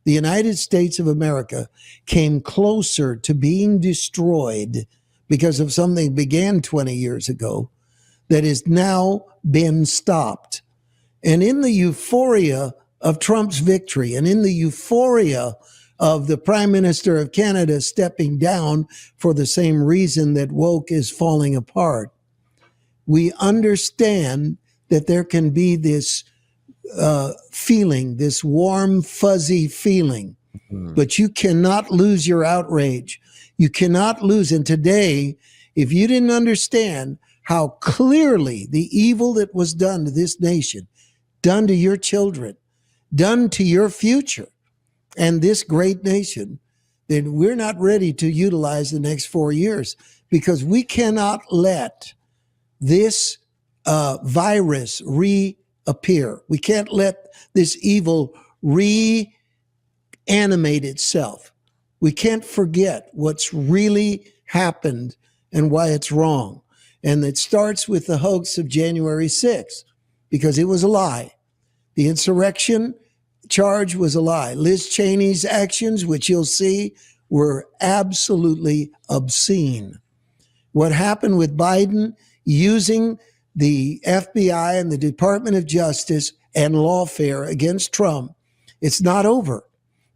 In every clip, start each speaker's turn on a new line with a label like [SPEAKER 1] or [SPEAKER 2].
[SPEAKER 1] the United States of America came closer to being destroyed because of something that began 20 years ago that has now been stopped. And in the euphoria of Trump's victory and in the euphoria of the Prime Minister of Canada stepping down for the same reason that woke is falling apart, we understand that there can be this feeling, this warm, fuzzy feeling, but you cannot lose your outrage. You cannot lose. And today, if you didn't understand how clearly the evil that was done to this nation, done to your children, done to your future and this great nation, then we're not ready to utilize the next 4 years, because we cannot let this virus reappear. We can't let this evil reanimate itself. We can't forget what's really happened and why it's wrong. And it starts with the hoax of January 6th, because it was a lie. The insurrection charge was a lie. Liz Cheney's actions, which you'll see, were absolutely obscene. What happened with Biden using the FBI and the Department of Justice and lawfare against Trump, it's not over.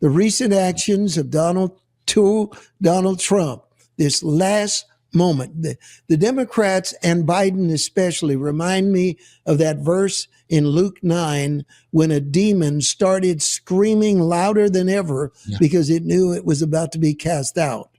[SPEAKER 1] The recent actions of Donald Trump, this last moment, the Democrats and Biden especially remind me of that verse in Luke 9 when a demon started screaming louder than ever because it knew it was about to be cast out.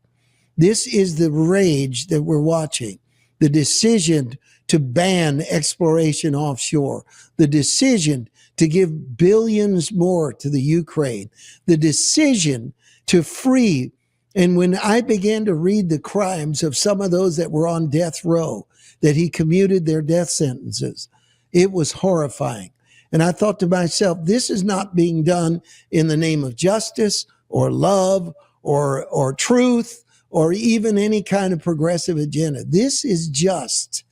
[SPEAKER 1] This is the rage that we're watching. The decision to ban exploration offshore, the decision to give billions more to the Ukraine, the decision to free. And when I began to read the crimes of some of those that were on death row, that he commuted their death sentences, it was horrifying. And I thought to myself, this is not being done in the name of justice or love or truth or even any kind of progressive agenda. This is just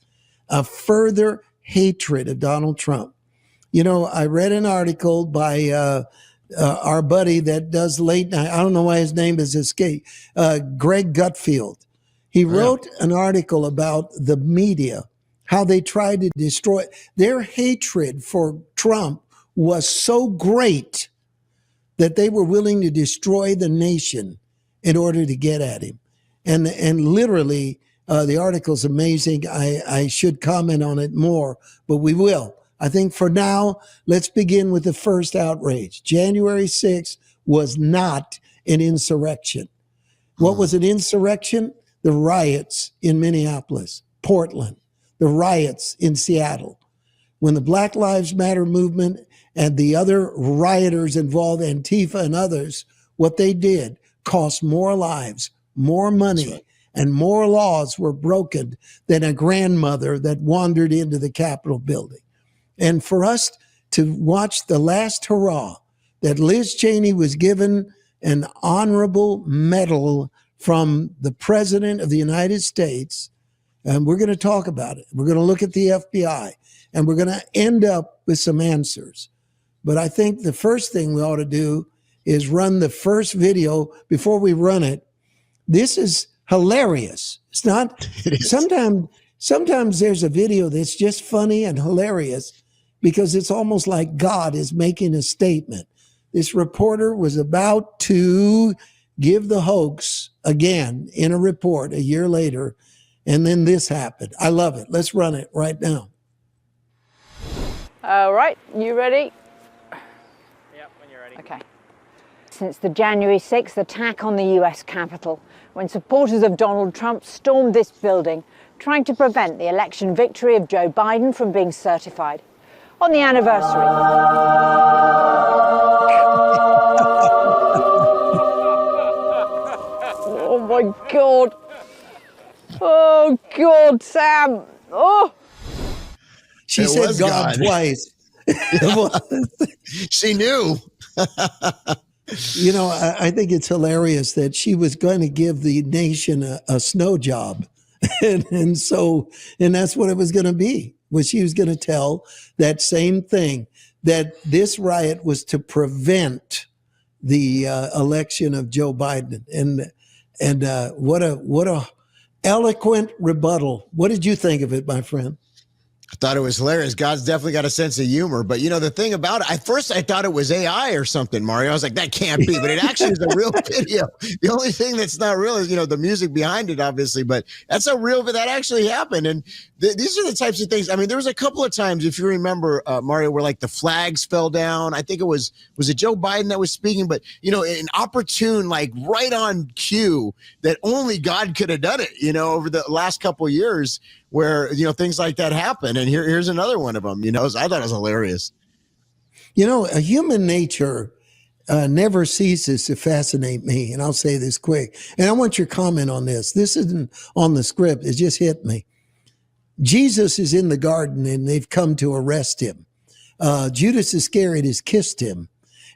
[SPEAKER 1] a further hatred of Donald Trump. You know, I read an article by our buddy that does late night. I don't know why his name is escaped. Greg Gutfield. He wrote an article about the media, how they tried to destroy. Their hatred for Trump was so great that they were willing to destroy the nation in order to get at him. And literally, the article's amazing. I should comment on it more, but we will. I think for now, let's begin with the first outrage. January 6th was not an insurrection. What was an insurrection? The riots in Minneapolis, Portland, the riots in Seattle. When the Black Lives Matter movement and the other rioters involved, Antifa and others, what they did cost more lives, more money, and more laws were broken than a grandmother that wandered into the Capitol building. And for us to watch the last hurrah, that Liz Cheney was given an honorable medal from the President of the United States, and we're going to talk about it. We're going to look at the FBI, and we're going to end up with some answers. But I think the first thing we ought to do is run the first video. Before we run it, this is hilarious. It's not. It is. Sometimes there's a video that's just funny and hilarious because it's almost like God is making a statement. This reporter was about to give the hoax again in a report a year later, and then this happened. I love it. Let's run it right now.
[SPEAKER 2] All right, you ready?
[SPEAKER 3] Yep, when you're ready.
[SPEAKER 2] Okay. Since the January 6th attack on the US Capitol, when supporters of Donald Trump stormed this building, trying to prevent the election victory of Joe Biden from being certified. On the anniversary. Oh my God. Oh God, Sam. Oh.
[SPEAKER 1] She said God twice.
[SPEAKER 4] She knew.
[SPEAKER 1] You know, I think it's hilarious that she was going to give the nation a snow job. And that's what it was going to be, was she was going to tell that same thing, that this riot was to prevent the election of Joe Biden. And what a eloquent rebuttal. What did you think of it, my friend?
[SPEAKER 4] I thought it was hilarious. God's definitely got a sense of humor. But, the thing about it, at first I thought it was AI or something, Mario. I was like, that can't be. But it actually is a real video. The only thing that's not real is, the music behind it, obviously. But that's a real, but that actually happened. And these are the types of things. I mean, there was a couple of times, if you remember, Mario, where like the flags fell down. I think was it Joe Biden that was speaking? But, an opportune, like right on cue that only God could have done it, over the last couple of years, where, things like that happen. And here's another one of them, I thought it was hilarious.
[SPEAKER 1] A human nature never ceases to fascinate me. And I'll say this quick. And I want your comment on this. This isn't on the script. It just hit me. Jesus is in the garden and they've come to arrest him. Judas Iscariot has kissed him.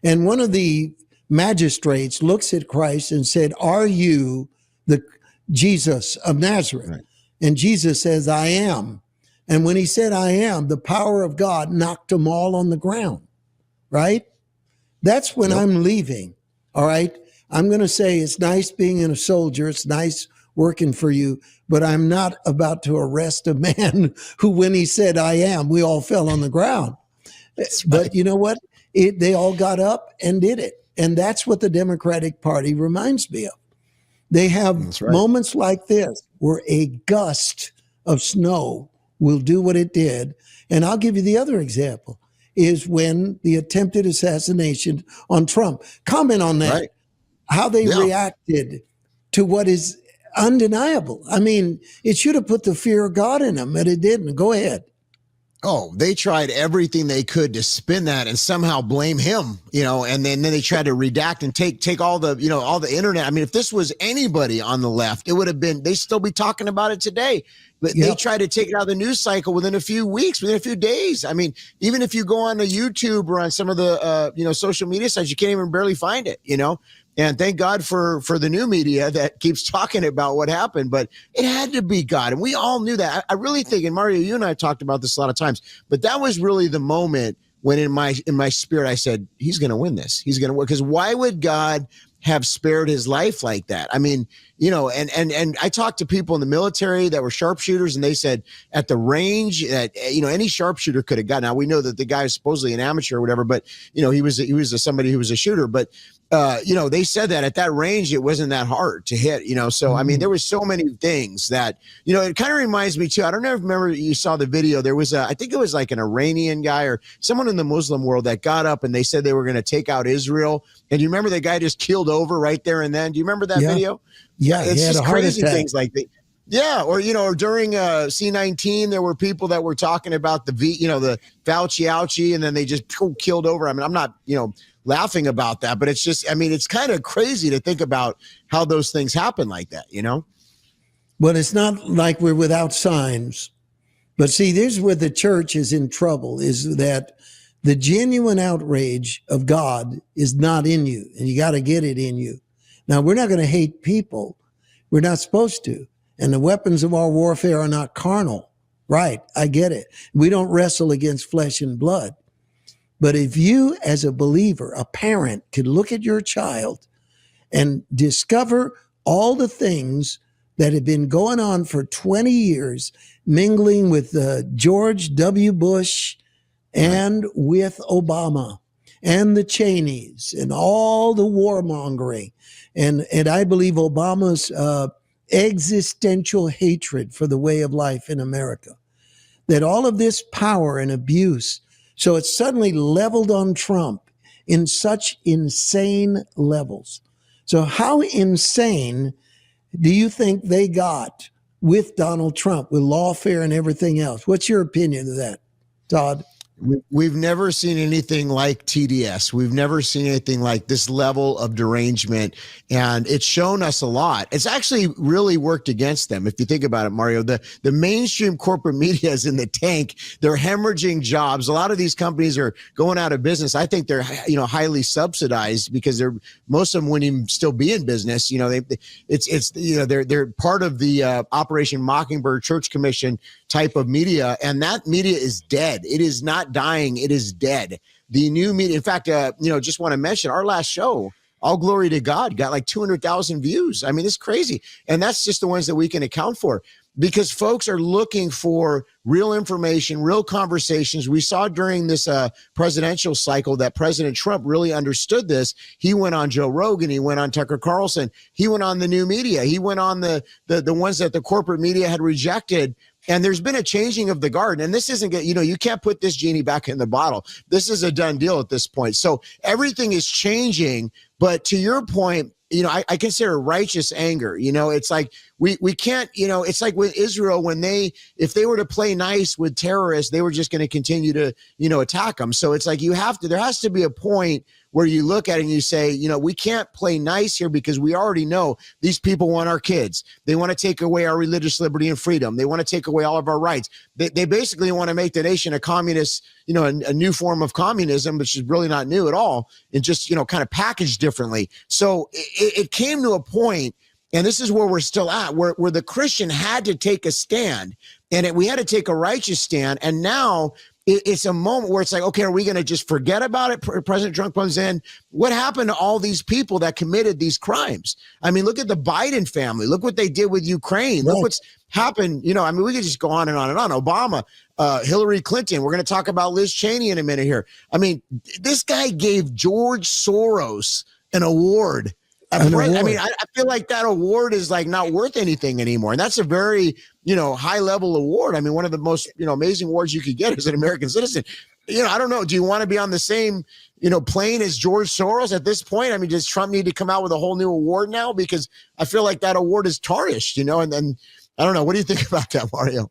[SPEAKER 1] And one of the magistrates looks at Christ and said, "Are you the Jesus of Nazareth?" Right. And Jesus says, "I am." And when he said, "I am," the power of God knocked them all on the ground, right? That's when I'm leaving, all right? I'm going to say it's nice being a soldier. It's nice working for you, but I'm not about to arrest a man who, when he said, "I am," we all fell on the ground. Right. But you know what? They all got up and did it. And that's what the Democratic Party reminds me of. They have moments like this where a gust of snow will do what it did. And I'll give you the other example is when the attempted assassination on Trump. Comment on that, right. How they reacted to what is undeniable. I mean, it should have put the fear of God in them, but it didn't. Go ahead.
[SPEAKER 4] Oh, they tried everything they could to spin that and somehow blame him, and then they tried to redact and take all the, all the internet. I mean, if this was anybody on the left, it would have been, they still be talking about it today. But they tried to take it out of the news cycle within a few weeks, within a few days. I mean, even if you go on to YouTube or on some of the, social media sites, you can't even barely find it, And thank God for the new media that keeps talking about what happened, but it had to be God. And we all knew that. I really think, and Mario, you and I have talked about this a lot of times, but that was really the moment when in my spirit, I said, he's going to win this. He's going to win. Because why would God have spared his life like that? I mean, and I talked to people in the military that were sharpshooters, and they said at the range that, any sharpshooter could have gotten. Now we know that the guy is supposedly an amateur or whatever, but he was somebody who was a shooter, but they said that at that range, it wasn't that hard to hit, so, I mean, there was so many things that, it kind of reminds me too. I don't know if remember you saw the video. There was I think it was like an Iranian guy or someone in the Muslim world that got up and they said they were going to take out Israel. And you remember the guy just keeled over right there and then? Do you remember that video?
[SPEAKER 1] Yeah.
[SPEAKER 4] It's just crazy things like that. Yeah. Or, during C-19, there were people that were talking about the Fauci ouchie, and then they just killed over. I mean, I'm not, laughing about that, but it's just, I mean, it's kind of crazy to think about how those things happen like that,
[SPEAKER 1] But it's not like we're without signs. But see, this is where the church is in trouble, is that the genuine outrage of God is not in you, and you got to get it in you. Now, we're not going to hate people. We're not supposed to. And the weapons of our warfare are not carnal. Right. I get it. We don't wrestle against flesh and blood. But if you, as a believer, a parent, could look at your child and discover all the things that have been going on for 20 years, mingling with George W. Bush and with Obama and the Cheneys and all the warmongering. And I believe Obama's existential hatred for the way of life in America, that all of this power and abuse, so it's suddenly leveled on Trump in such insane levels. So how insane do you think they got with Donald Trump, with lawfare and everything else? What's your opinion of that, Todd?
[SPEAKER 4] We've never seen anything like TDS. We've never seen anything like this level of derangement, and it's shown us a lot. It's actually really worked against them. If you think about it, Mario, the mainstream corporate media is in the tank. They're hemorrhaging jobs. A lot of these companies are going out of business. I think they're, highly subsidized because most of them wouldn't even still be in business. They're part of the Operation Mockingbird Church Commission type of media, and that media is dead. It is not dying. It is dead. the new media. In fact, just want to mention our last show, All Glory to God, got like 200,000 views. I mean, it's crazy. And that's just the ones that we can account for, because folks are looking for real information, real conversations. We saw during this presidential cycle that President Trump really understood this. He went on Joe Rogan. He went on Tucker Carlson. He went on the new media. He went on the ones that the corporate media had rejected. And there's been a changing of the guard. And this isn't good. You can't put this genie back in the bottle. This is a done deal at this point. So everything is changing. But to your point, I consider righteous anger. It's like we can't, it's like with Israel, if they were to play nice with terrorists, they were just going to continue to, attack them. So it's like there has to be a point where you look at it and you say, we can't play nice here, because we already know these people want our kids. They want to take away our religious liberty and freedom. They want to take away all of our rights. They basically want to make the nation a communist, a new form of communism, which is really not new at all, and just, kind of packaged differently. So it came to a point, and this is where we're still at, where the Christian had to take a stand, and we had to take a righteous stand. And now it's a moment where it's like, okay, are we going to just forget about it? President Trump comes in. What happened to all these people that committed these crimes? I mean, look at the Biden family. Look what they did with Ukraine. Look what's happened. We could just go on and on and on. Obama, Hillary Clinton. We're going to talk about Liz Cheney in a minute here. I mean, this guy gave George Soros an award. I feel like that award is like not worth anything anymore. And that's a very, high level award. I mean, one of the most, amazing awards you could get as an American citizen. I don't know. Do you want to be on the same, plane as George Soros at this point? I mean, does Trump need to come out with a whole new award now? Because I feel like that award is tarnished, and then I don't know. What do you think about that, Mario?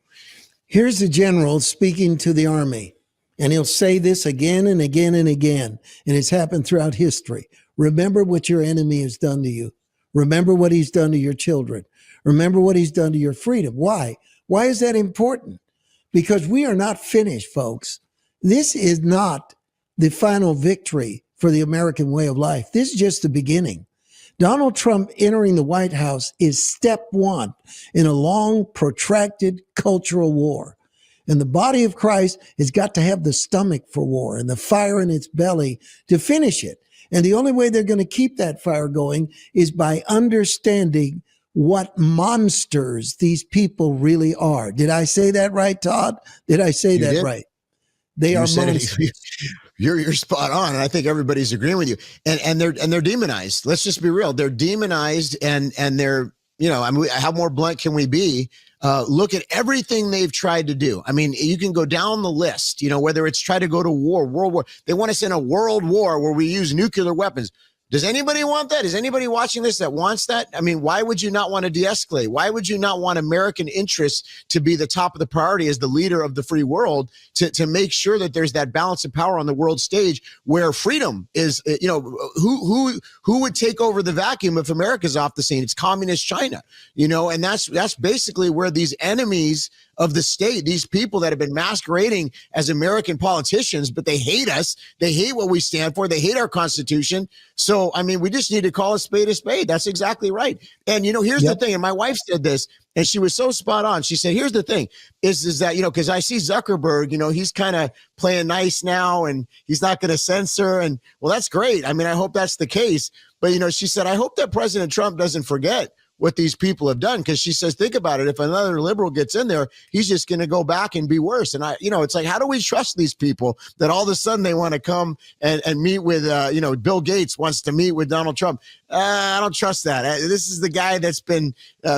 [SPEAKER 1] Here's the general speaking to the army, and he'll say this again and again and again. And it's happened throughout history. Remember what your enemy has done to you. Remember what he's done to your children. Remember what he's done to your freedom. Why? Why is that important? Because we are not finished, folks. This is not the final victory for the American way of life. This is just the beginning. Donald Trump entering the White House is step one in a long, protracted cultural war. And the body of Christ has got to have the stomach for war and the fire in its belly to finish it. And the only way they're going to keep that fire going is by understanding what monsters these people really are. Did I say that right, Todd? Did I say that right? They are monsters.
[SPEAKER 4] You're spot on, and I think everybody's agreeing with you. And they're demonized. Let's just be real. They're demonized, and they're how more blunt can we be? Look at everything they've tried to do. I mean, you can go down the list, whether it's try to go to war, world war. They want us in a world war where we use nuclear weapons. Does anybody want that? Is anybody watching this that wants that? I mean, why would you not want to de-escalate? Why would you not want American interests to be the top of the priority as the leader of the free world to make sure that there's that balance of power on the world stage where freedom is, who would take over the vacuum if America's off the scene? It's communist China, and that's basically where these enemies of the state, these people that have been masquerading as American politicians, but they hate us. They hate what we stand for. They hate our Constitution. So, I mean, we just need to call a spade a spade. That's exactly right. And, here's the thing. And my wife said this, and she was so spot on. She said, here's the thing is that, because I see Zuckerberg, he's kind of playing nice now and he's not going to censor. And well, that's great. I mean, I hope that's the case. But, she said, I hope that President Trump doesn't forget what these people have done. Because she says, think about it. If another liberal gets in there, he's just going to go back and be worse. And it's like, how do we trust these people that all of a sudden they want to come and meet with, Bill Gates wants to meet with Donald Trump. I don't trust that. This is the guy that's been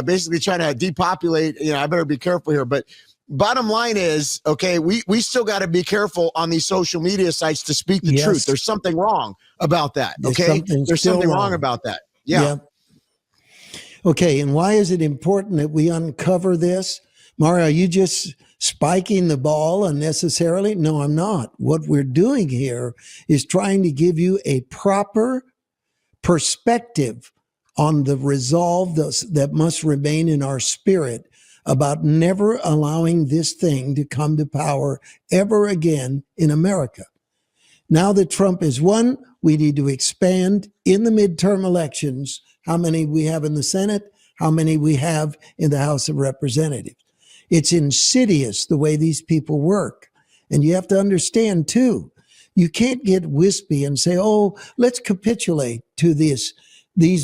[SPEAKER 4] basically trying to depopulate. I better be careful here. But bottom line is, okay, we still got to be careful on these social media sites to speak the truth. There's something wrong about that. Okay. There's something wrong about that. Yeah.
[SPEAKER 1] Okay, and why is it important that we uncover this? Mario, are you just spiking the ball unnecessarily? No, I'm not. What we're doing here is trying to give you a proper perspective on the resolve that must remain in our spirit about never allowing this thing to come to power ever again in America. Now that Trump is won, we need to expand in the midterm elections how many we have in the Senate, how many we have in the House of Representatives. It's insidious the way these people work. And you have to understand, too, You can't get wispy and say, oh, let's capitulate to these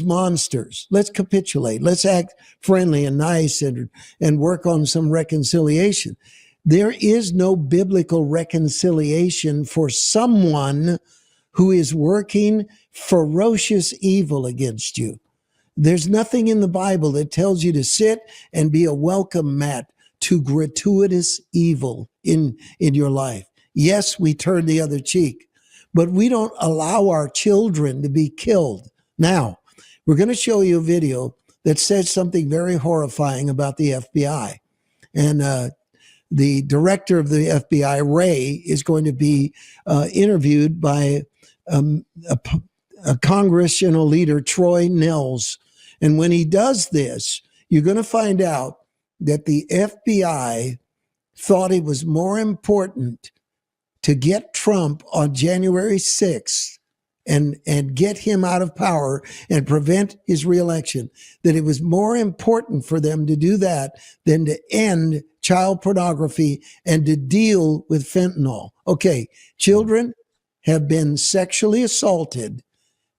[SPEAKER 1] monsters. Let's capitulate. Let's act friendly and nice and work on some reconciliation. There is no biblical reconciliation for someone who is working ferocious evil against you. There's nothing in the Bible that tells you to sit and be a welcome mat to gratuitous evil in your life. Yes, we turn the other cheek, but we don't allow our children to be killed. Now, we're going to show you a video that says something very horrifying about the FBI. And the director of the FBI, Ray, is going to be interviewed by a congressional leader, Troy Nehls. And when he does this, you're going to find out that the FBI thought it was more important to get Trump on January 6th and get him out of power and prevent his reelection, that it was more important for them to do that than to end child pornography and to deal with fentanyl. Okay, children have been sexually assaulted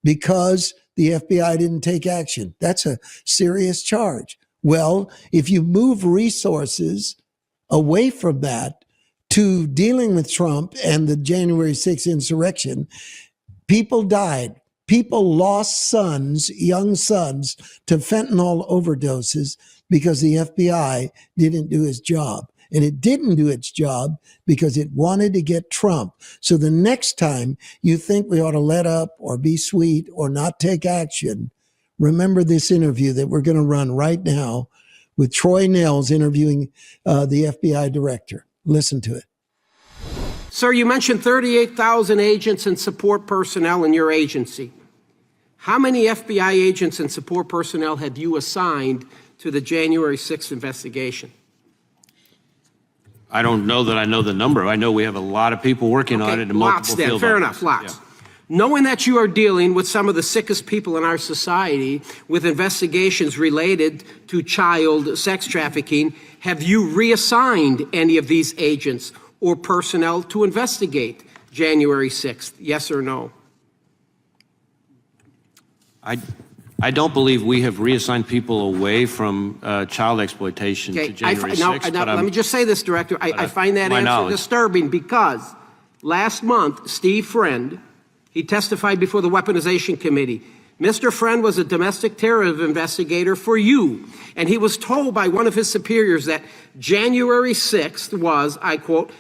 [SPEAKER 1] because the FBI didn't take action. That's a serious charge. Well, if you move resources away from that to dealing with Trump and the January 6th insurrection, people died. People lost sons, young sons, to fentanyl overdoses because the FBI didn't do its job. And it didn't do its job because it wanted to get Trump. So the next time you think we ought to let up or be sweet or not take action, remember this interview that we're going to run right now with Troy Nehls interviewing the FBI director. Listen to it.
[SPEAKER 5] Sir, you mentioned 38,000 agents and support personnel in your agency. How many FBI agents and support personnel have you assigned to the January 6th investigation?
[SPEAKER 6] I don't know that I know the number. I know we have a lot of people working on it in multiple fields.
[SPEAKER 5] Fair enough, lots. Yeah. Knowing that you are dealing with some of the sickest people in our society with investigations related to child sex trafficking, have you reassigned any of these agents or personnel to investigate January 6th? Yes or no?
[SPEAKER 6] I don't believe we have reassigned people away from child exploitation to January 6th.
[SPEAKER 5] Let me just say this, Director. I find that answer disturbing because last month, Steve Friend, he testified before the Weaponization Committee. Mr. Friend was a domestic terrorism investigator for you, and he was told by one of his superiors that January 6th was, I quote,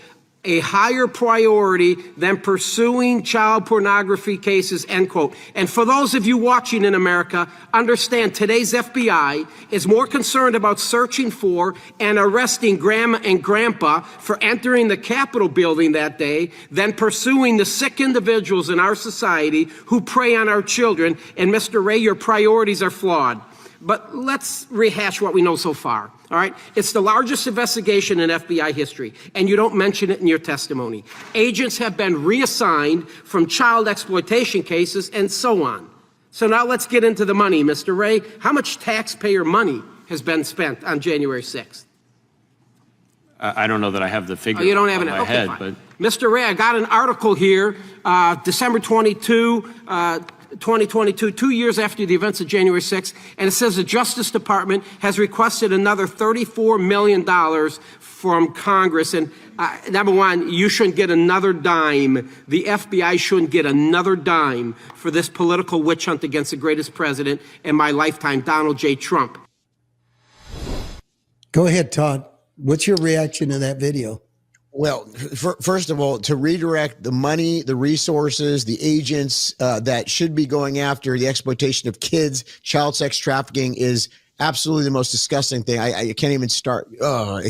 [SPEAKER 5] a higher priority than pursuing child pornography cases, end quote. And for those of you watching in America, understand today's FBI is more concerned about searching for and arresting Grandma and Grandpa for entering the Capitol building that day than pursuing the sick individuals in our society who prey on our children. And Mr. Ray, your priorities are flawed. But let's rehash what we know so far, all right? It's the largest investigation in FBI history, and you don't mention it in your testimony. Agents have been reassigned from child exploitation cases and so on. So now let's get into the money, Mr. Ray. How much taxpayer money has been spent on January 6th?
[SPEAKER 6] I don't know that I have the figure
[SPEAKER 5] you don't have
[SPEAKER 6] in my head,
[SPEAKER 5] fine.
[SPEAKER 6] but
[SPEAKER 5] Mr. Ray, I got an article here, December 22, 2022, 2 years after the events of January 6th, and it says the Justice Department has requested another $34 million from Congress. And number one, you shouldn't get another dime. The FBI shouldn't get another dime for this political witch hunt against the greatest president in my lifetime, Donald J. Trump.
[SPEAKER 1] Go ahead, Todd. What's your reaction to that video?
[SPEAKER 4] Well, first of all, to redirect the money, the resources, the agents that should be going after the exploitation of kids, child sex trafficking is absolutely the most disgusting thing. I can't even start. Oh,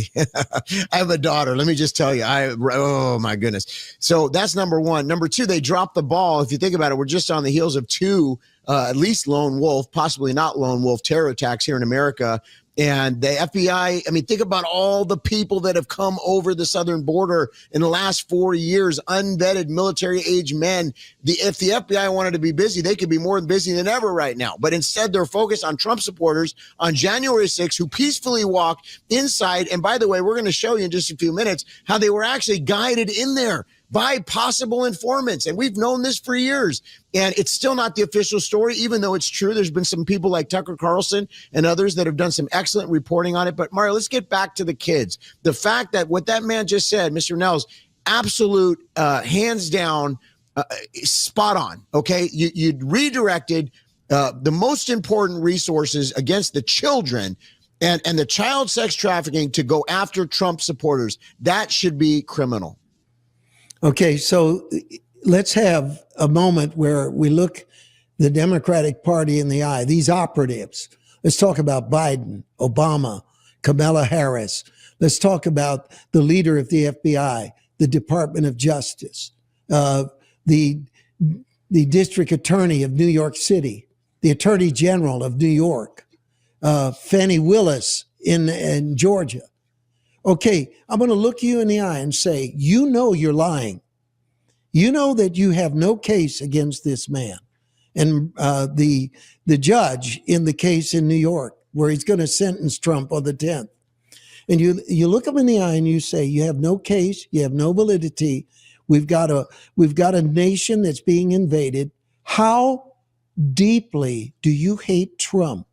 [SPEAKER 4] I have a daughter. Let me just tell you. Oh, my goodness. So that's number one. Number two, they dropped the ball. If you think about it, we're just on the heels of two, at least lone wolf, possibly not lone wolf terror attacks here in America. And the FBI, I mean, think about all the people that have come over the southern border in the last 4 years, unvetted military-age men. If the FBI wanted to be busy, they could be more busy than ever right now. But instead, they're focused on Trump supporters on January 6th who peacefully walked inside. And by the way, we're going to show you in just a few minutes how they were actually guided in there by possible informants. And we've known this for years. And it's still not the official story, even though it's true. There's been some people like Tucker Carlson and others that have done some excellent reporting on it. But Mario, let's get back to the kids. The fact that what that man just said, Mr. Nels, absolute, hands down, spot on. Okay. You redirected the most important resources against the children and the child sex trafficking to go after Trump supporters. That should be criminal.
[SPEAKER 1] Okay, so let's have a moment where we look the Democratic Party in the eye, these operatives. Let's talk about Biden, Obama, Kamala Harris. Let's talk about the leader of the FBI, the Department of Justice, the district attorney of New York City, the attorney general of New York, Fani Willis in Georgia. Okay, I'm going to look you in the eye and say, you know you're lying. You know that you have no case against this man. And the judge in the case in New York, where he's going to sentence Trump on the 10th. And you look him in the eye and you say, you have no case, you have no validity. We've got a nation that's being invaded. How deeply do you hate Trump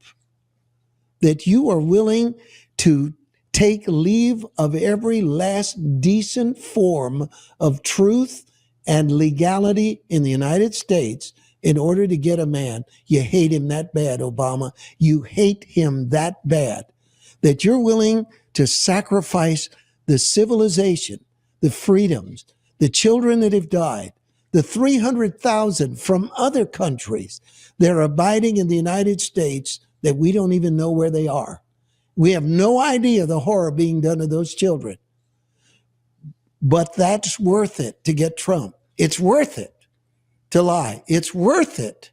[SPEAKER 1] that you are willing to take leave of every last decent form of truth and legality in the United States in order to get a man? You hate him that bad, Obama. You hate him that bad that you're willing to sacrifice the civilization, the freedoms, the children that have died, the 300,000 from other countries that are abiding in the United States that we don't even know where they are. We have no idea the horror being done to those children. But that's worth it to get Trump. It's worth it to lie. It's worth it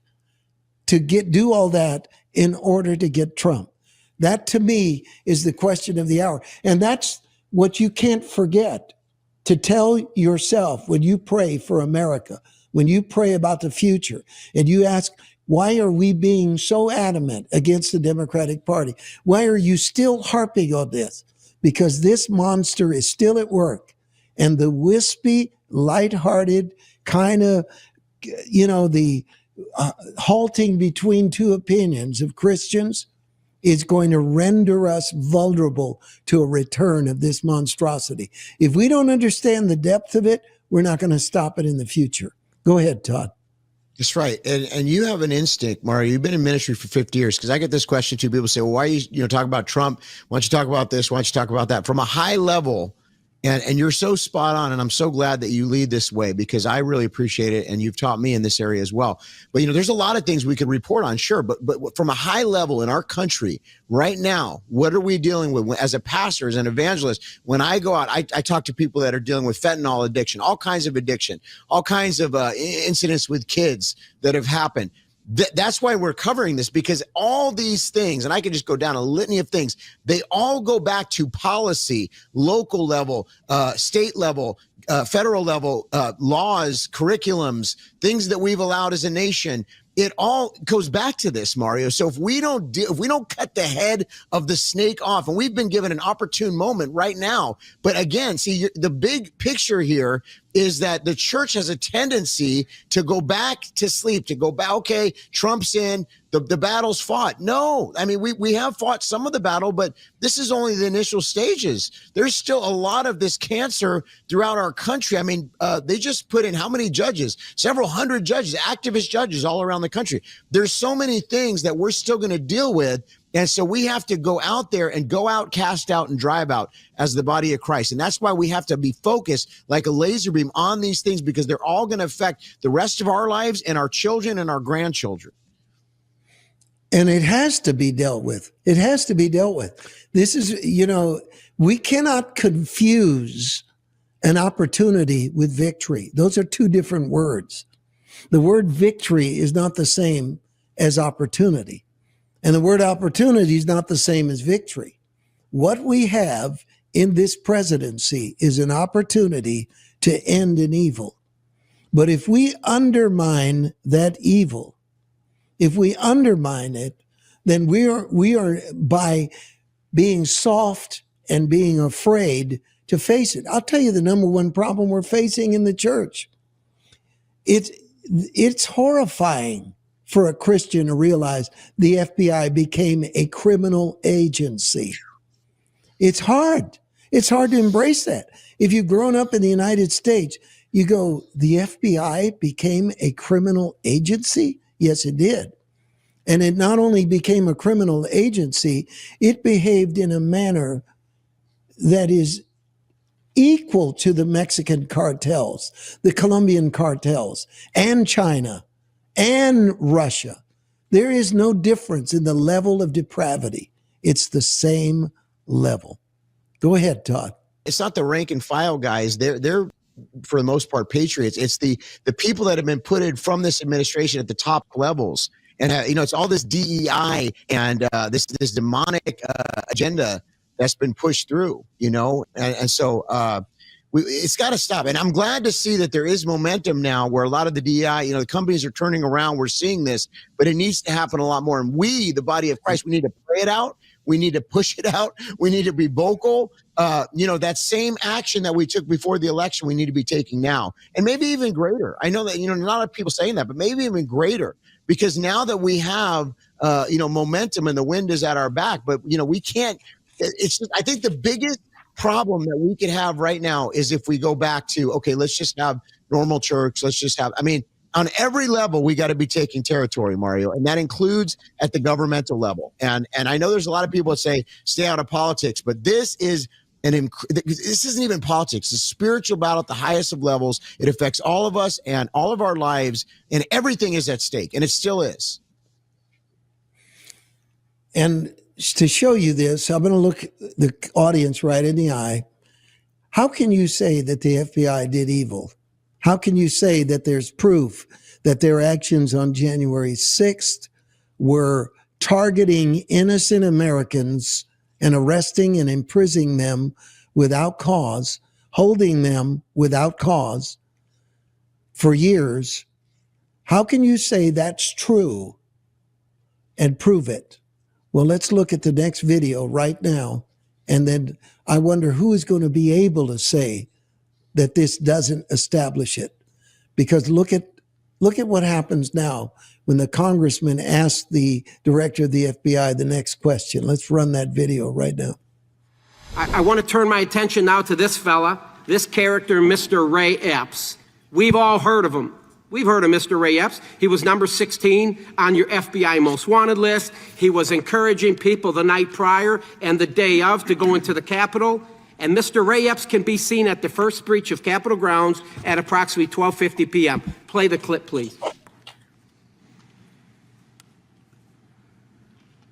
[SPEAKER 1] to do all that in order to get Trump. That, to me, is the question of the hour. And that's what you can't forget to tell yourself when you pray for America, when you pray about the future, and you ask, why are we being so adamant against the Democratic Party? Why are you still harping on this? Because this monster is still at work. And the wispy, lighthearted kind of, the halting between two opinions of Christians is going to render us vulnerable to a return of this monstrosity. If we don't understand the depth of it, we're not going to stop it in the future. Go ahead, Todd.
[SPEAKER 4] That's right. And you have an instinct, Mario. You've been in ministry for 50 years. Because I get this question too. People say, well, why are you talking about Trump? Why don't you talk about this? Why don't you talk about that? From a high level, and you're so spot on, and I'm so glad that you lead this way because I really appreciate it, and you've taught me in this area as well. But, there's a lot of things we could report on, sure, but from a high level in our country right now, what are we dealing with? As a pastor, as an evangelist, when I go out, I talk to people that are dealing with fentanyl addiction, all kinds of addiction, all kinds of incidents with kids that have happened. That's why we're covering this, because all these things, and I can just go down a litany of things, they all go back to policy, local level, state level, federal level, laws, curriculums, things that we've allowed as a nation. It all goes back to this, Mario. So if we don't cut the head of the snake off, and we've been given an opportune moment right now, but again, see, the big picture here is that the church has a tendency to go back to sleep, to go back, okay, Trump's in, the battle's fought. No, I mean, we have fought some of the battle, but this is only the initial stages. There's still a lot of this cancer throughout our country. I mean, they just put in how many judges? Several hundred judges, activist judges all around the country. There's so many things that we're still going to deal with. And so we have to go out there and go out, cast out, and drive out as the body of Christ. And that's why we have to be focused like a laser beam on these things, because they're all going to affect the rest of our lives and our children and our grandchildren.
[SPEAKER 1] And it has to be dealt with. It has to be dealt with. This is, we cannot confuse an opportunity with victory. Those are two different words. The word victory is not the same as opportunity. And the word opportunity is not the same as victory. What we have in this presidency is an opportunity to end an evil. But if we undermine that evil, if we undermine it, then we are by being soft and being afraid to face it. I'll tell you the number one problem we're facing in the church. It's horrifying for a Christian to realize the FBI became a criminal agency. It's hard. It's hard to embrace that. If you've grown up in the United States, you go, the FBI became a criminal agency? Yes, it did. And it not only became a criminal agency, it behaved in a manner that is equal to the Mexican cartels, the Colombian cartels, and China, and Russia. There is no difference in the level of depravity. It's the same level. Go ahead, Todd.
[SPEAKER 4] It's not the rank and file guys. They're for the most part patriots. It's the people that have been put in from this administration at the top levels. And it's all this DEI and this demonic agenda that's been pushed through, and so it's got to stop. And I'm glad to see that there is momentum now where a lot of the DEI, the companies are turning around. We're seeing this, but it needs to happen a lot more. And we, the body of Christ, we need to pray it out. We need to push it out. We need to be vocal. That same action that we took before the election, we need to be taking now, and maybe even greater. I know that, not a lot of people saying that, but maybe even greater, because now that we have, momentum and the wind is at our back, but, we can't, it's just, I think the biggest problem that we could have right now is if we go back to, okay, let's just have normal church. Let's just have, on every level, we got to be taking territory, Mario, and that includes at the governmental level. And I know there's a lot of people that say stay out of politics, but this is this isn't even politics. It's a spiritual battle at the highest of levels. It affects all of us and all of our lives, and everything is at stake, and it still is.
[SPEAKER 1] And to show you this, I'm going to look the audience right in the eye. How can you say that the FBI did evil? How can you say that there's proof that their actions on January 6th were targeting innocent Americans and arresting and imprisoning them without cause, holding them without cause for years? How can you say that's true and prove it? Well, let's look at the next video right now. And then I wonder who is going to be able to say that this doesn't establish it. Because look at what happens now when the congressman asked the director of the FBI the next question. Let's run that video right now.
[SPEAKER 5] I want to turn my attention now to this fella, this character, Mr. Ray Epps. We've all heard of him. We've heard of Mr. Ray Epps. He was number 16 on your FBI most wanted list. He was encouraging people the night prior and the day of to go into the Capitol. And Mr. Ray Epps can be seen at the first breach of Capitol grounds at approximately 12:50 p.m. Play the clip, please.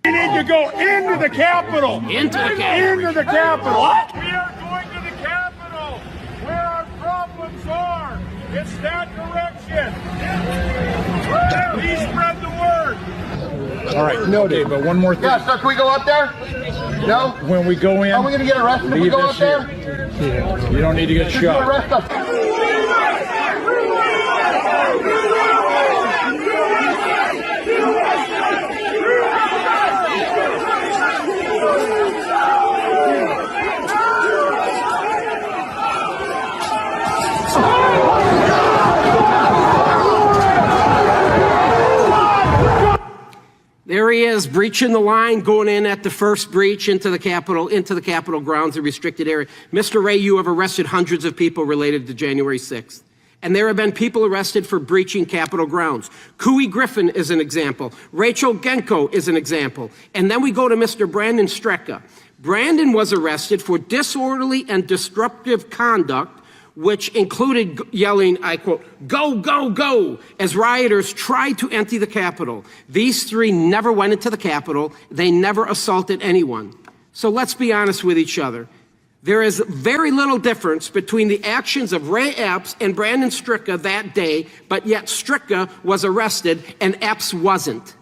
[SPEAKER 7] We need to go into the Capitol.
[SPEAKER 5] Into the Capitol.
[SPEAKER 7] Into the Capitol. What? We are going to the Capitol, where our problems are. It's that direction. Please spread the word.
[SPEAKER 8] All right, noted. Okay, but one more thing.
[SPEAKER 9] Yeah, so can we go up there? No?
[SPEAKER 8] When we go in,
[SPEAKER 9] are we going to get arrested if we go up there?
[SPEAKER 8] Yeah. You don't need to get shot.
[SPEAKER 9] Arrest us.
[SPEAKER 5] There he is, breaching the line, going in at the first breach into the Capitol grounds, the restricted area. Mr. Ray, you have arrested hundreds of people related to January 6th. And there have been people arrested for breaching Capitol grounds. Cooey Griffin is an example. Rachel Genko is an example. And then we go to Mr. Brandon Strecka. Brandon was arrested for disorderly and disruptive conduct, which included yelling, I quote, "Go, go, go," as rioters tried to enter the Capitol. These three never went into the Capitol. They never assaulted anyone. So let's be honest with each other. There is very little difference between the actions of Ray Epps and Brandon Strecka that day, but yet Strecka was arrested and Epps wasn't.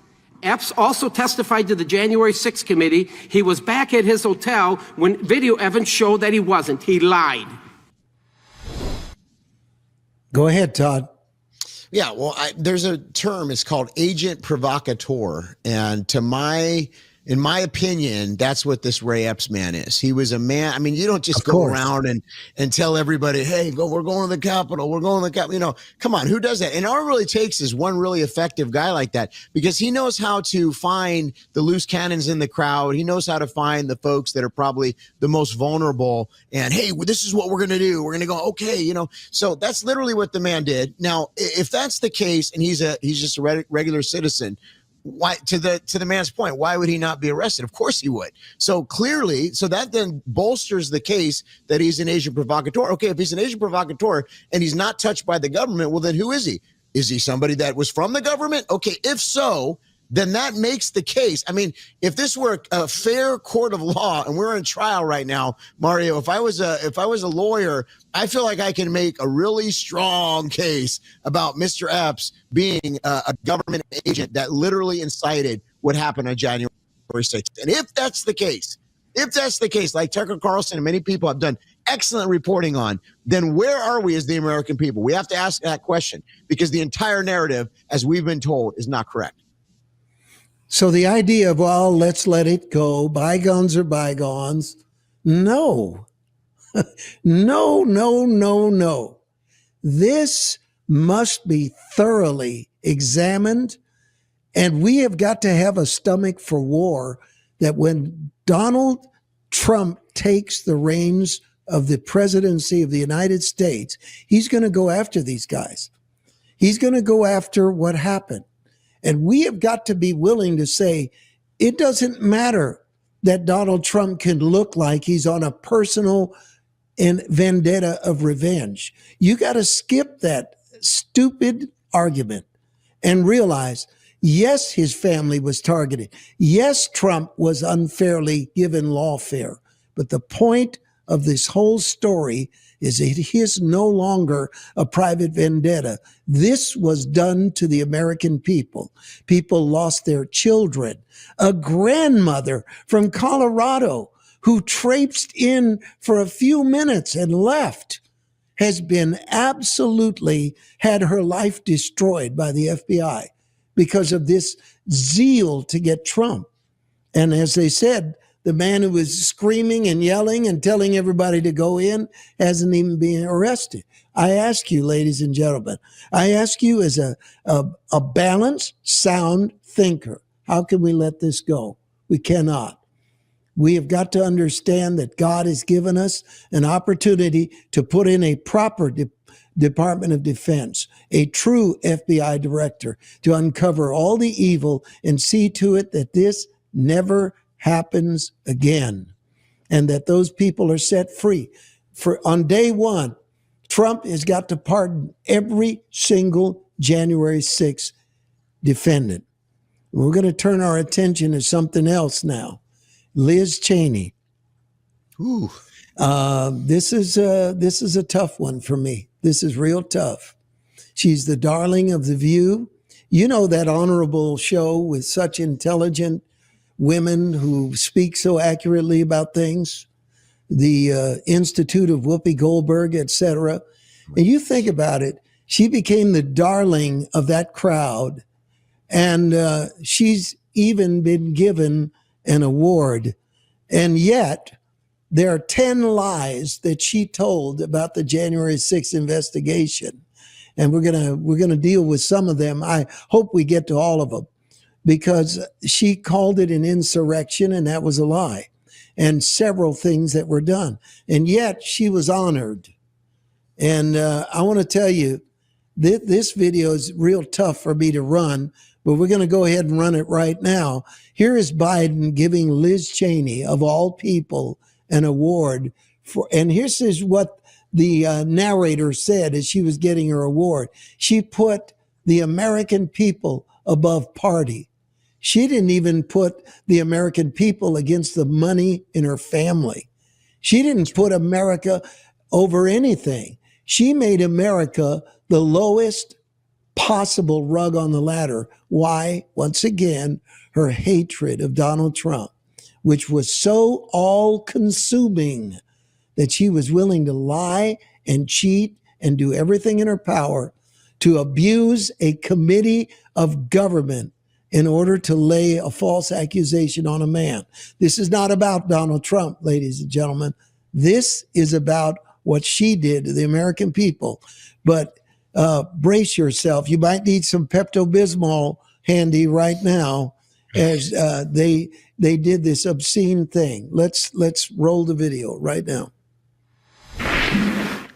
[SPEAKER 5] Epps also testified to the January 6th committee. He was back at his hotel when video evidence showed that he wasn't. He lied.
[SPEAKER 1] Go ahead, Todd.
[SPEAKER 4] Yeah, well, there's a term. It's called Agent Provocator. And to my in my opinion, that's what this Ray Epps man is. He was a man. I mean, you don't just go around and tell everybody, hey, we're going to the Capitol. We're going to the Capitol. You know, come on, who does that? And all it really takes is one really effective guy like that, because he knows how to find the loose cannons in the crowd. He knows how to find the folks that are probably the most vulnerable. And hey, this is what we're going to do. We're going to go, okay, you know. So that's literally what the man did. Now, if that's the case, and he's just a regular citizen, why, to the man's point, why would he not be arrested? Of course he would. So clearly, so that then bolsters the case that he's an agent provocateur. Okay, if he's an agent provocateur and he's not touched by the government, well, then who is he? Is he somebody that was from the government? Okay, if so, then that makes the case. I mean, if this were a fair court of law and we're in trial right now, Mario, if I was a lawyer, I feel like I can make a really strong case about Mr. Epps being a government agent that literally incited what happened on January 6th. And if that's the case, like Tucker Carlson and many people have done excellent reporting on, then where are we as the American people? We have to ask that question, because the entire narrative, as we've been told, is not correct.
[SPEAKER 1] So the idea of, well, let's let it go, bygones are bygones. No, no. This must be thoroughly examined. And we have got to have a stomach for war, that when Donald Trump takes the reins of the presidency of the United States, he's going to go after these guys. He's going to go after what happened. And we have got to be willing to say, it doesn't matter that Donald Trump can look like he's on a personal and vendetta of revenge. You got to skip that stupid argument and realize, yes, his family was targeted. Yes, Trump was unfairly given lawfare. But the point of this whole story is it is no longer a private vendetta. This was done to the American people. People lost their children. A grandmother from Colorado who traipsed in for a few minutes and left has been absolutely had her life destroyed by the FBI because of this zeal to get Trump. And as they said, the man who was screaming and yelling and telling everybody to go in hasn't even been arrested. I ask you, ladies and gentlemen, I ask you as a balanced, sound thinker, how can we let this go? We cannot. We have got to understand that God has given us an opportunity to put in a proper Department of Defense, a true FBI director, to uncover all the evil and see to it that this never happens again, and that those people are set free. For on day one, Trump has got to pardon every single January 6th defendant. We're going to turn our attention to something else now. Liz Cheney.
[SPEAKER 4] Ooh.
[SPEAKER 1] This is a tough one for me. This is real tough. She's the darling of The View. You know, that honorable show with such intelligent women who speak so accurately about things, the Institute of Whoopi Goldberg, etc. And you think about it, she became the darling of that crowd. And she's even been given an award. And yet there are 10 lies that she told about the January 6th investigation. And we're gonna deal with some of them. I hope we get to all of them, because she called it an insurrection, and that was a lie, and several things that were done. And yet she was honored. And I want to tell you, this video is real tough for me to run, but we're going to go ahead and run it right now. Here is Biden giving Liz Cheney, of all people, an award for, and here's what the narrator said as she was getting her award. She put the American people above party. She didn't even put the American people against the money in her family. She didn't put America over anything. She made America the lowest possible rug on the ladder. Why? Once again, her hatred of Donald Trump, which was so all-consuming that she was willing to lie and cheat and do everything in her power to abuse a committee of government in order to lay a false accusation on a man. This is not about Donald Trump, ladies and gentlemen. This is about what she did to the American people. But brace yourself. You might need some Pepto-Bismol handy right now as they did this obscene thing. Let's roll the video right now.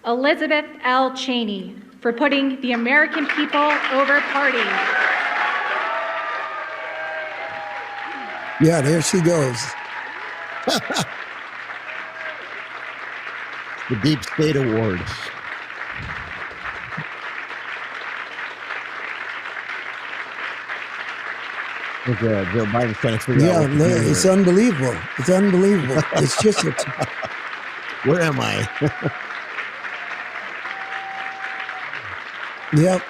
[SPEAKER 10] Elizabeth L. Cheney for putting the American people over party.
[SPEAKER 1] Yeah, there she goes.
[SPEAKER 4] The Deep State Award. Joe Biden's trying to figure out.
[SPEAKER 1] Yeah, it's unbelievable. It's unbelievable. It's just
[SPEAKER 4] where am I?
[SPEAKER 1] Yep.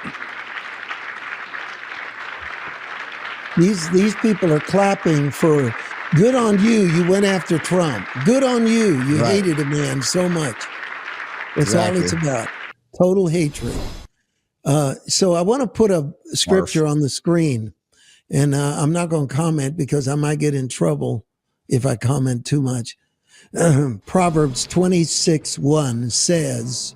[SPEAKER 1] These people are clapping for good on you. You went after Trump. Good on you. You hated a man so much. That's all it's about. Total hatred. So I want to put a scripture on the screen, and I'm not going to comment because I might get in trouble if I comment too much. Proverbs 26:1 says,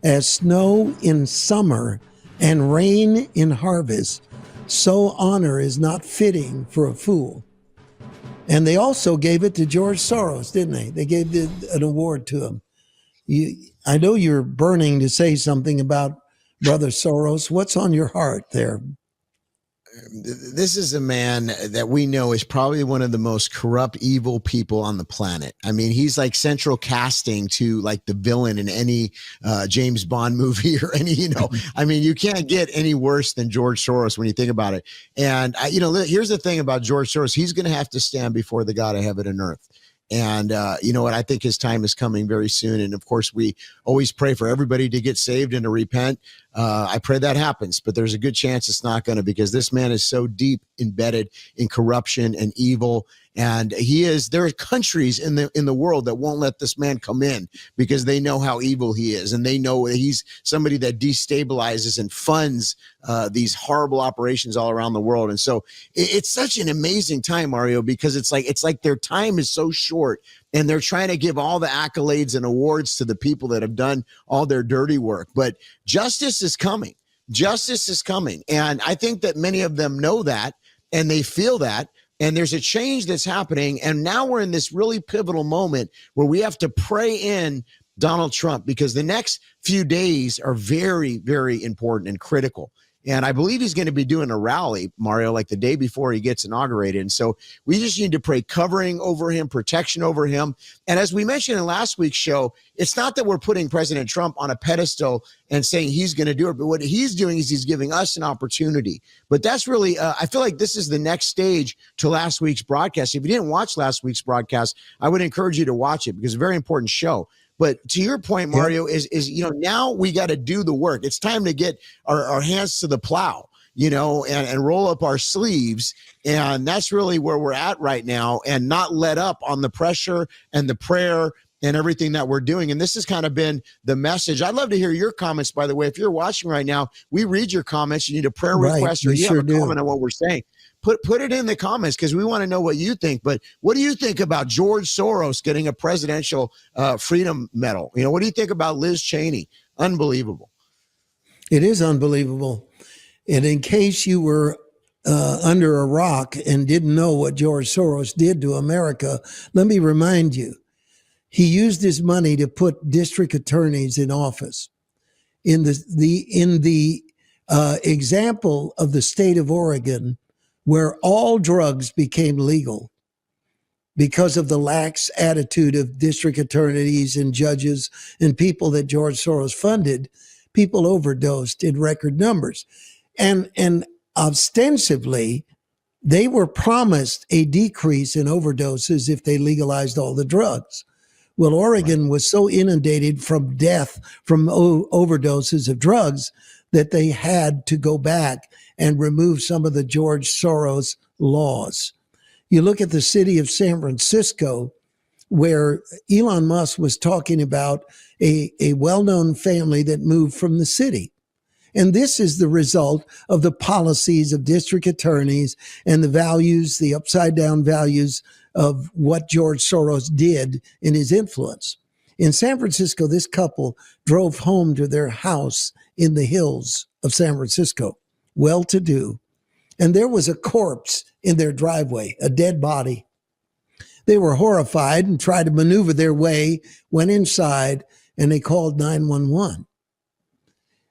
[SPEAKER 1] "As snow in summer and rain in harvest, so honor is not fitting for a fool." And they also gave it to George Soros, didn't they? They gave an award to him. I know you're burning to say something about Brother Soros. What's on your heart there?
[SPEAKER 4] This is a man that we know is probably one of the most corrupt, evil people on the planet. I mean, he's like central casting to like the villain in any James Bond movie or any, I mean, you can't get any worse than George Soros when you think about it. And, here's the thing about George Soros. He's going to have to stand before the God of heaven and earth. And you know what? I think his time is coming very soon. And of course, we always pray for everybody to get saved and to repent. I pray that happens, but there's a good chance it's not going to, because this man is so deep embedded in corruption and evil. And there are countries in the world that won't let this man come in because they know how evil he is. And they know he's somebody that destabilizes and funds these horrible operations all around the world. And so it's such an amazing time, Mario, because it's like their time is so short and they're trying to give all the accolades and awards to the people that have done all their dirty work. But justice is coming. Justice is coming. And I think that many of them know that and they feel that. And there's a change that's happening. And now we're in this really pivotal moment where we have to pray in Donald Trump, because the next few days are very, very important and critical. And I believe he's going to be doing a rally, Mario, like the day before he gets inaugurated. And so we just need to pray covering over him, protection over him. And as we mentioned in last week's show, it's not that we're putting President Trump on a pedestal and saying he's going to do it. But what he's doing is he's giving us an opportunity. But that's really, I feel like this is the next stage to last week's broadcast. If you didn't watch last week's broadcast, I would encourage you to watch it because it's a very important show. But to your point, Mario, is now we got to do the work. It's time to get our hands to the plow, and roll up our sleeves. And that's really where we're at right now, and not let up on the pressure and the prayer and everything that we're doing. And this has kind of been the message. I'd love to hear your comments, by the way. If you're watching right now, we read your comments. You need a prayer request or you have a comment on what we're saying. Put it in the comments because we want to know what you think. But what do you think about George Soros getting a presidential freedom medal? What do you think about Liz Cheney? Unbelievable.
[SPEAKER 1] It is unbelievable. And in case you were under a rock and didn't know what George Soros did to America, let me remind you, he used his money to put district attorneys in office. In the example of the state of Oregon, where all drugs became legal because of the lax attitude of district attorneys and judges and people that George Soros funded, people overdosed in record numbers. And ostensibly, they were promised a decrease in overdoses if they legalized all the drugs. Well, Oregon was so inundated from death from overdoses of drugs that they had to go back and remove some of the George Soros laws. You look at the city of San Francisco, where Elon Musk was talking about a well-known family that moved from the city. And this is the result of the policies of district attorneys and the values, the upside down values of what George Soros did in his influence. In San Francisco, this couple drove home to their house in the hills of San Francisco, well-to-do, and there was a corpse in their driveway, a dead body. They were horrified and tried to maneuver their way, went inside, and they called 911.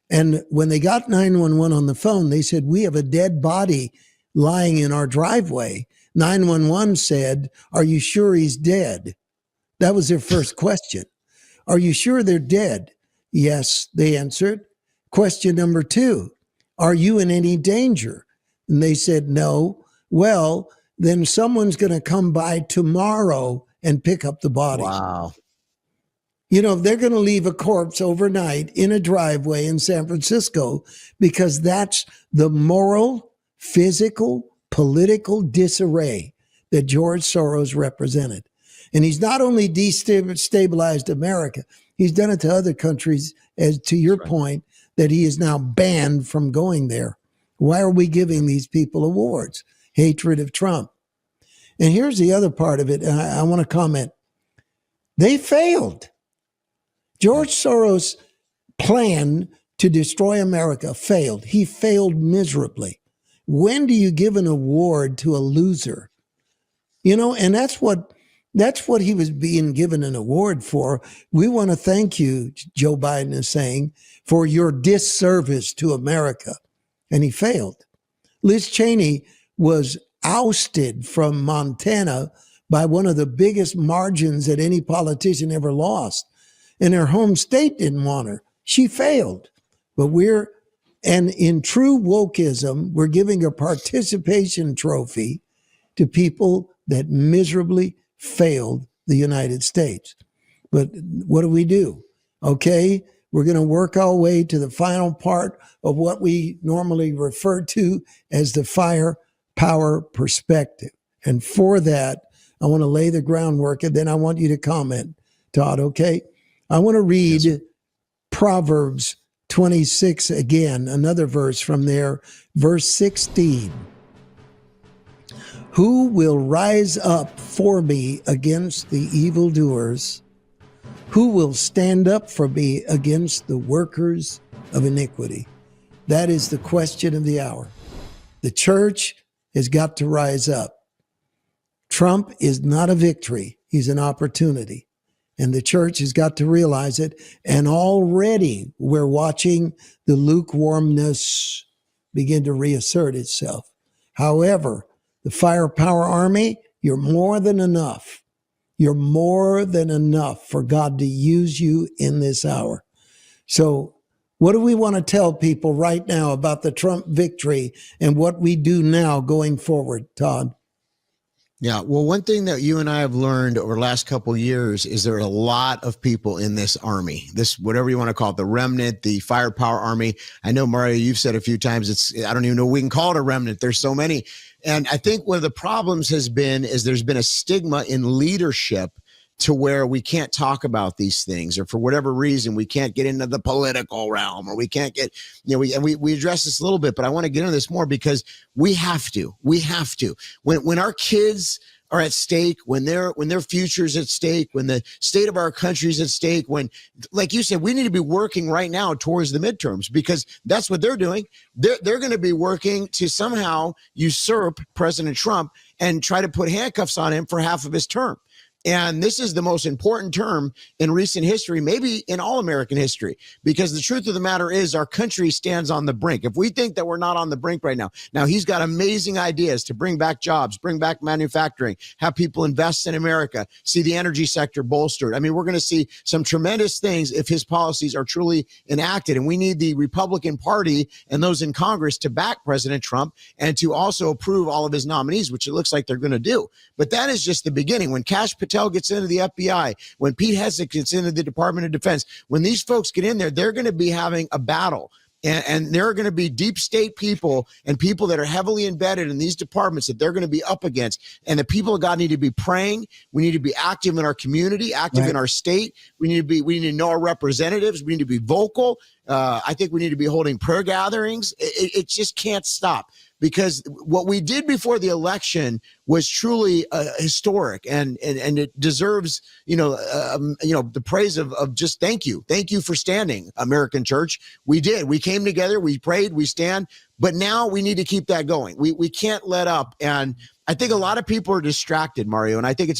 [SPEAKER 1] And when they got 911 on the phone, they said, "We have a dead body lying in our driveway." 911 said, "Are you sure he's dead?" That was their first question. "Are you sure they're dead?" "Yes," they answered. Question number 2, "Are you in any danger?" And they said, "No." "Well, then someone's going to come by tomorrow and pick up the body."
[SPEAKER 4] Wow.
[SPEAKER 1] You know, they're going to leave a corpse overnight in a driveway in San Francisco because that's the moral, physical, political disarray that George Soros represented. And he's not only destabilized America, he's done it to other countries, as to your point, that he is now banned from going there. Why are we giving these people awards? Hatred of Trump. And here's the other part of it, and I want to comment. They failed. George Soros' plan to destroy America failed. He failed miserably. When do you give an award to a loser? You know, and that's what he was being given an award for. We want to thank you, Joe Biden is saying, for your disservice to America. And he failed. Liz Cheney was ousted from Montana by one of the biggest margins that any politician ever lost. And her home state didn't want her. She failed. But and in true wokeism, we're giving a participation trophy to people that miserably failed the United States. But what do? Okay, we're going to work our way to the final part of what we normally refer to as the firepower perspective. And for that, I want to lay the groundwork, and then I want you to comment, Todd, okay? I want to read Proverbs 26 again, another verse from there, verse 16. "Who will rise up for me against the evildoers? Who will stand up for me against the workers of iniquity?" That is the question of the hour. The church has got to rise up. Trump is not a victory. He's an opportunity. And the church has got to realize it. And already we're watching the lukewarmness begin to reassert itself. However, the firepower army, you're more than enough. You're more than enough for God to use you in this hour. So what do we want to tell people right now about the Trump victory and what we do now going forward, Todd?
[SPEAKER 4] Yeah, well, one thing that you and I have learned over the last couple of years is there are a lot of people in this army, this, whatever you want to call it, the remnant, the firepower army. I know, Mario, you've said a few times, I don't even know we can call it a remnant. There's so many. And I think one of the problems has been, is there's been a stigma in leadership to where we can't talk about these things, or for whatever reason, we can't get into the political realm, or we can't get, we address this a little bit, but I want to get into this more because we have to, when our kids are at stake, when their future is at stake, when the state of our country is at stake, when, like you said, we need to be working right now towards the midterms, because that's what they're doing. They're going to be working to somehow usurp President Trump and try to put handcuffs on him for half of his term. And this is the most important term in recent history, maybe in all American history, because the truth of the matter is our country stands on the brink. If we think that we're not on the brink right now, he's got amazing ideas to bring back jobs, bring back manufacturing, have people invest in America, see the energy sector bolstered. I mean, we're going to see some tremendous things if his policies are truly enacted. And we need the Republican Party and those in Congress to back President Trump and to also approve all of his nominees, which it looks like they're going to do. But that is just the beginning. When Kash Patel gets into the FBI, when Pete Hegseth gets into the Department of Defense, when these folks get in there, they're going to be having a battle. And there are going to be deep state people and people that are heavily embedded in these departments that they're going to be up against. And the people of God need to be praying. We need to be active in our community, active in our state. We need to know our representatives. We need to be vocal. I think we need to be holding prayer gatherings. It just can't stop, because what we did before the election was truly historic, and it deserves, the praise of just thank you for standing, American church. We did. We came together. We prayed. We stand. But now we need to keep that going. We can't let up. And I think a lot of people are distracted, Mario. And I think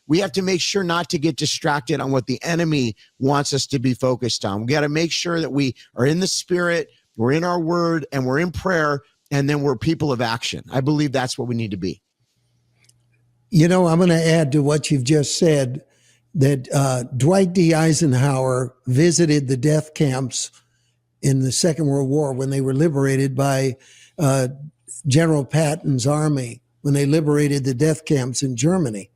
[SPEAKER 4] we have to make sure not to get distracted on what the enemy wants us to be focused on. We got to make sure that we are in the spirit, we're in our word, and we're in prayer, and then we're people of action. I believe that's what we need to be.
[SPEAKER 1] I'm going to add to what you've just said that Dwight D. Eisenhower visited the death camps in the Second World War when they were liberated by General Patton's army, when they liberated the death camps in Germany.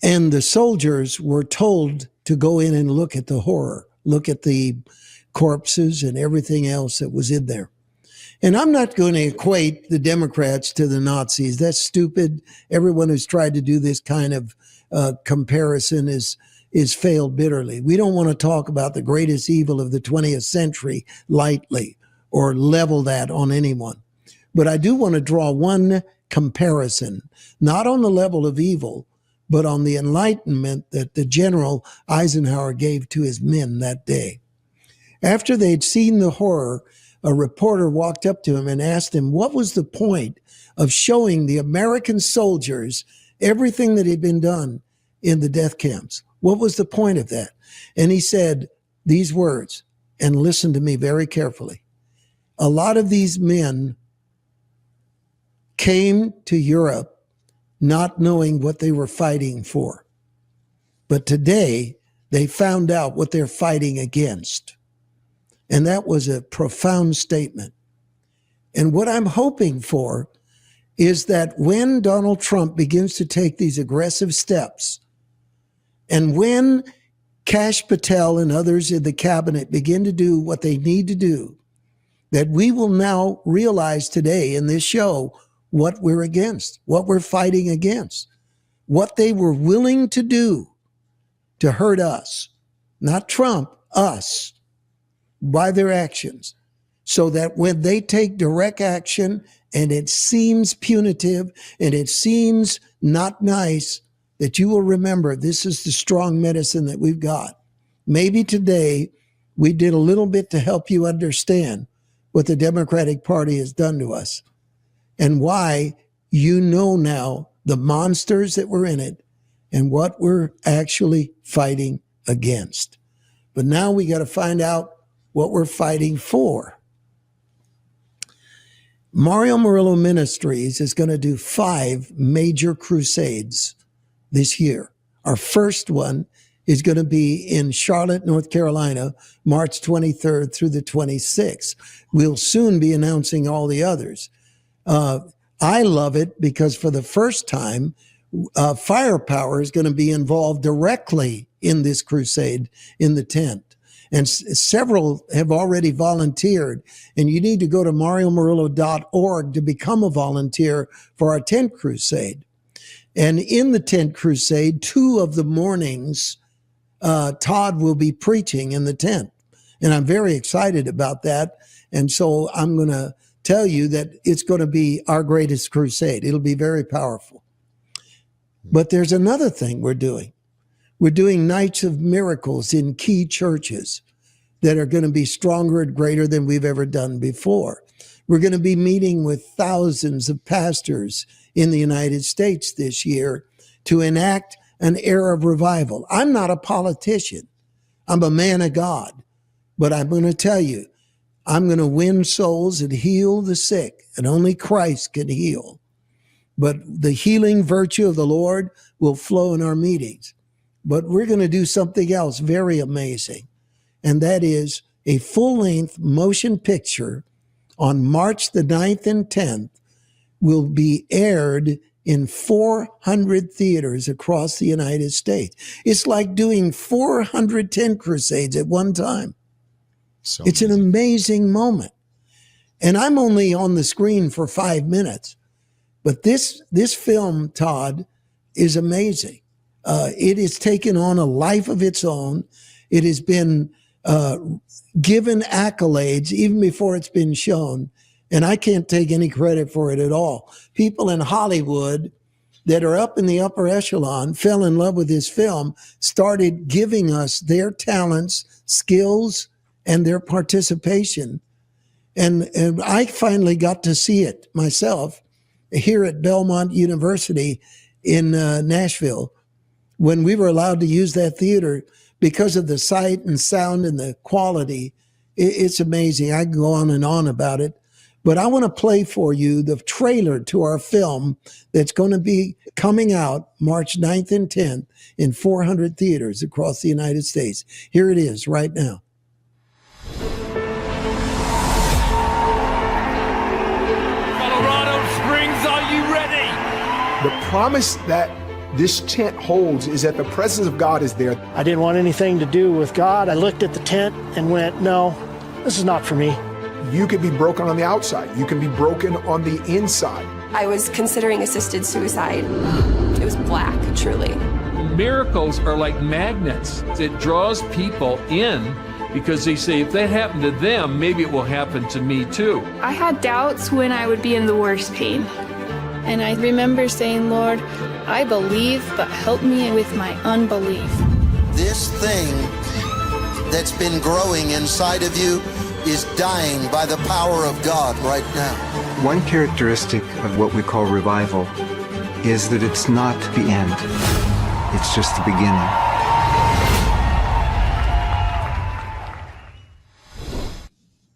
[SPEAKER 1] And the soldiers were told to go in and look at the horror, look at the corpses and everything else that was in there. And I'm not going to equate the Democrats to the Nazis. That's stupid. Everyone who's tried to do this kind of comparison is failed bitterly. We don't want to talk about the greatest evil of the 20th century lightly or level that on anyone. But I do want to draw one comparison, not on the level of evil, but on the enlightenment that the General Eisenhower gave to his men that day. After they'd seen the horror, a reporter walked up to him and asked him what was the point of showing the American soldiers everything that had been done in the death camps. What was the point of that? And he said these words, and listen to me very carefully. A lot of these men came to Europe not knowing what they were fighting for. But today, they found out what they're fighting against. And that was a profound statement. And what I'm hoping for is that when Donald Trump begins to take these aggressive steps, and when Kash Patel and others in the cabinet begin to do what they need to do, that we will now realize today in this show what we're against, what we're fighting against, what they were willing to do to hurt us, not Trump, us, by their actions, so that when they take direct action and it seems punitive and it seems not nice, that you will remember this is the strong medicine that we've got. Maybe today we did a little bit to help you understand what the Democratic Party has done to us and why you know now the monsters that were in it and what we're actually fighting against. But now we got to find out what we're fighting for. Mario Murillo Ministries is going to do 5 major crusades this year. Our first one is going to be in Charlotte, North Carolina, March 23rd through the 26th. We'll soon be announcing all the others. I love it because for the first time, firepower is going to be involved directly in this crusade in the tent. And several have already volunteered. And you need to go to mariomurillo.org to become a volunteer for our tent crusade. And in the tent crusade, 2 of the mornings, Todd will be preaching in the tent. And I'm very excited about that. And so I'm going to tell you that it's going to be our greatest crusade. It'll be very powerful. But there's another thing we're doing. We're doing nights of miracles in key churches that are going to be stronger and greater than we've ever done before. We're going to be meeting with thousands of pastors in the United States this year to enact an era of revival. I'm not a politician. I'm a man of God. But I'm going to tell you, I'm going to win souls and heal the sick, and only Christ can heal. But the healing virtue of the Lord will flow in our meetings. But we're going to do something else very amazing, and that is a full-length motion picture on March the 9th and 10th will be aired in 400 theaters across the United States. It's like doing 410 crusades at one time.
[SPEAKER 4] So
[SPEAKER 1] it's an amazing moment. And I'm only on the screen for 5 minutes. But this film, Todd, is amazing. It has taken on a life of its own. It has been given accolades even before it's been shown. And I can't take any credit for it at all. People in Hollywood that are up in the upper echelon fell in love with this film, started giving us their talents, skills, and their participation. And I finally got to see it myself here at Belmont University in Nashville, when we were allowed to use that theater because of the sight and sound and the quality. It's amazing. I can go on and on about it. But I want to play for you the trailer to our film that's going to be coming out March 9th and 10th in 400 theaters across the United States. Here it is right now.
[SPEAKER 7] Colorado Springs, are you ready?
[SPEAKER 11] The promise that this tent holds is that the presence of God is there.
[SPEAKER 12] I didn't want anything to do with God. I looked at the tent and went, no, this is not for me.
[SPEAKER 11] You could be broken on the outside. You can be broken on the inside.
[SPEAKER 13] I was considering assisted suicide. It was black, truly.
[SPEAKER 14] Miracles are like magnets. It draws people in because they say, if that happened to them, maybe it will happen to me too.
[SPEAKER 15] I had doubts when I would be in the worst pain. And I remember saying, Lord, I believe, but help me with my unbelief.
[SPEAKER 16] This thing that's been growing inside of you is dying by the power of God right now.
[SPEAKER 17] One characteristic of what we call revival is that it's not the end. It's just the beginning.